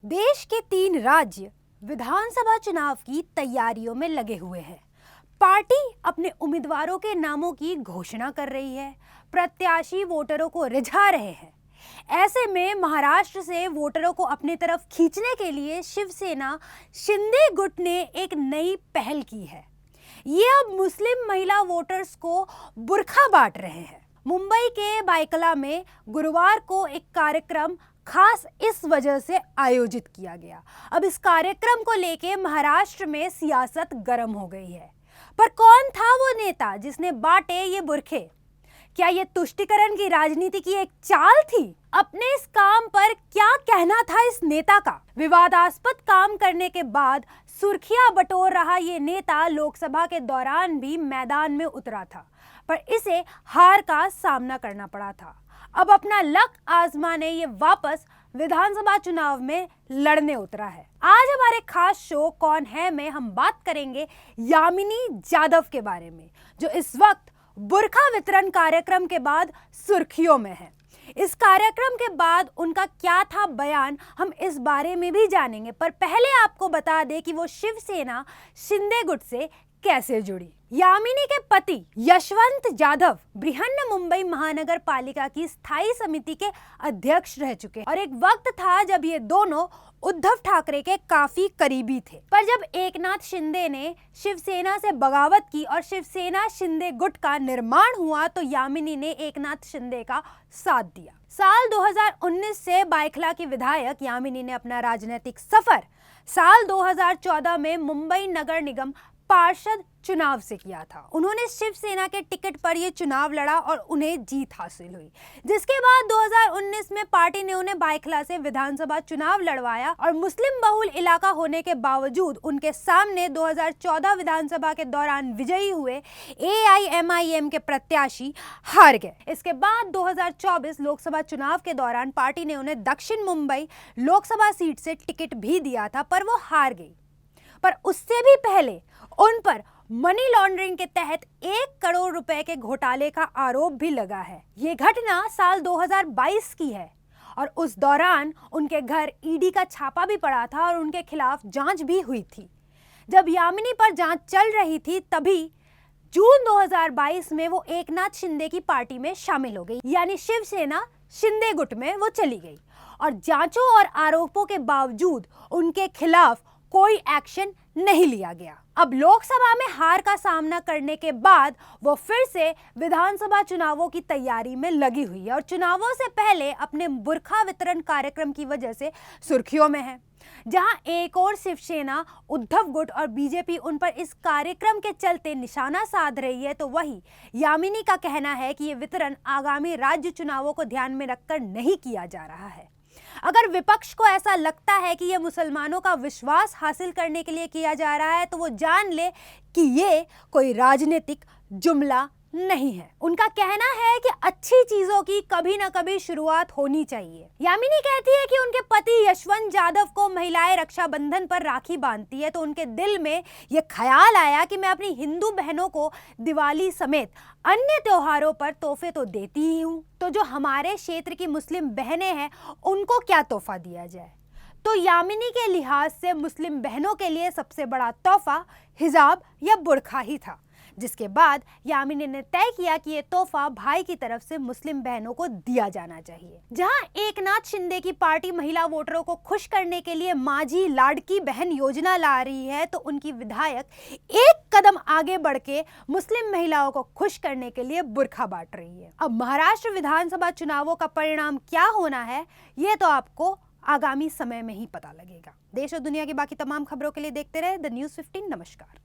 देश के 3 राज्य विधानसभा चुनाव की तैयारियों में लगे हुए हैं। पार्टी अपने उम्मीदवारों के नामों की घोषणा कर रही है, प्रत्याशी वोटरों को रिझा रहे हैं। ऐसे में महाराष्ट्र से वोटरों को अपनी तरफ खींचने के लिए शिवसेना शिंदे गुट ने एक नई पहल की है। ये अब मुस्लिम महिला वोटर्स को बुर्का बांट रहे हैं। मुंबई के बायकला में गुरुवार को एक कार्यक्रम खास इस वजह से आयोजित किया गया। अब इस कार्यक्रम को लेके महाराष्ट्र में सियासत गर्म हो गई है। पर कौन था वो नेता जिसने बांटे ये बुरखे? क्या ये तुष्टीकरण की राजनीति की एक चाल थी? अपने इस काम पर क्या कहना था इस नेता का? विवादास्पद काम करने के बाद सुर्खियां बटोर रहा ये नेता लोकसभा के दौरान भी मैदान में उतरा था, पर इसे हार का सामना करना पड़ा था। अब अपना लक आजमाने ये वापस विधानसभा चुनाव में लड़ने उतरा है। आज हमारे खास शो कौन है में हम बात करेंगे यामिनी जाधव के बारे में, जो इस वक्त बुर्का वितरण कार्यक्रम के बाद सुर्खियों में है। इस कार्यक्रम के बाद उनका क्या था बयान, हम इस बारे में भी जानेंगे। पर पहले आपको बता दें कि वो शिवसेना शिंदे गुट से कैसे जुड़ी। यामिनी के पति यशवंत जाधव बृहन्न मुंबई महानगर पालिका की स्थायी समिति के अध्यक्ष रह चुके और एक वक्त था जब ये दोनों उद्धव ठाकरे के काफी करीबी थे। पर जब एकनाथ शिंदे ने शिवसेना से बगावत की और शिवसेना शिंदे गुट का निर्माण हुआ तो यामिनी ने एकनाथ शिंदे का साथ दिया। साल 2019 से बायखला की विधायक यामिनी ने अपना राजनीतिक सफर साल 2014 में मुंबई नगर निगम पार्षद चुनाव से किया था। उन्होंने शिवसेना के टिकट पर यह चुनाव लड़ा और उन्हें जीत हासिल हुई, जिसके बाद 2019 में पार्टी ने उन्हें बायखला से विधानसभा चुनाव लड़वाया और मुस्लिम बहुल इलाका होने के बावजूद उनके सामने 2014 विधानसभा के दौरान विजयी हुए AIMIM के प्रत्याशी हार गए। इसके बाद 2024 लोकसभा चुनाव के दौरान पार्टी ने उन्हें दक्षिण मुंबई लोकसभा सीट से टिकट भी दिया था, पर वो हार गई। पर उससे भी पहले उन पर मनी लॉन्ड्रिंग के तहत 1 करोड़ रुपए के घोटाले का आरोप भी लगा है। ये घटना साल 2022 की है और उस दौरान उनके घर ईडी का छापा भी पड़ा था और उनके खिलाफ जांच भी हुई थी। जब यामिनी पर जांच चल रही थी तभी जून 2022 में वो एकनाथ शिंदे की पार्टी में शामिल हो गई, यानी शिवसेना शिंदे गुट में वो चली गई और जांचों और आरोपों के बावजूद उनके खिलाफ कोई एक्शन नहीं लिया गया। अब लोकसभा में हार का सामना करने के बाद वो फिर से विधानसभा चुनावों की तैयारी में लगी हुई है और चुनावों से पहले अपने बुर्का वितरण कार्यक्रम की वजह से सुर्खियों में है। जहां एक और शिवसेना उद्धव गुट और बीजेपी उन पर इस कार्यक्रम के चलते निशाना साध रही है, तो वही यामिनी का कहना है कि ये वितरण आगामी राज्य चुनावों को ध्यान में रखकर नहीं किया जा रहा है। अगर विपक्ष को ऐसा लगता है कि यह मुसलमानों का विश्वास हासिल करने के लिए किया जा रहा है तो वो जान ले कि ये कोई राजनीतिक जुमला नहीं है। उनका कहना है कि अच्छी चीजों की कभी ना कभी शुरुआत होनी चाहिए। यामिनी कहती है कि उनके पति यशवंत जाधव को महिलाएं रक्षाबंधन पर राखी बांधती है तो उनके दिल में यह ख्याल आया कि मैं अपनी हिंदू बहनों को दिवाली समेत अन्य त्योहारों पर तोहफे तो देती ही हूँ, तो जो हमारे क्षेत्र की मुस्लिम बहनें हैं उनको क्या तोहफा दिया जाए। तो यामिनी के लिहाज से मुस्लिम बहनों के लिए सबसे बड़ा तोहफा हिजाब या बुर्का ही था, जिसके बाद यामिनी ने तय किया कि ये तोहफा भाई की तरफ से मुस्लिम बहनों को दिया जाना चाहिए। जहां एकनाथ शिंदे की पार्टी महिला वोटरों को खुश करने के लिए माझी लाड़की बहन योजना ला रही है, तो उनकी विधायक एक कदम आगे बढ़ के मुस्लिम महिलाओं को खुश करने के लिए बुर्का बांट रही है। अब महाराष्ट्र विधानसभा चुनावों का परिणाम क्या होना है ये तो आपको आगामी समय में ही पता लगेगा। देश और दुनिया की बाकी तमाम खबरों के लिए देखते रहे द न्यूज़ 15। नमस्कार।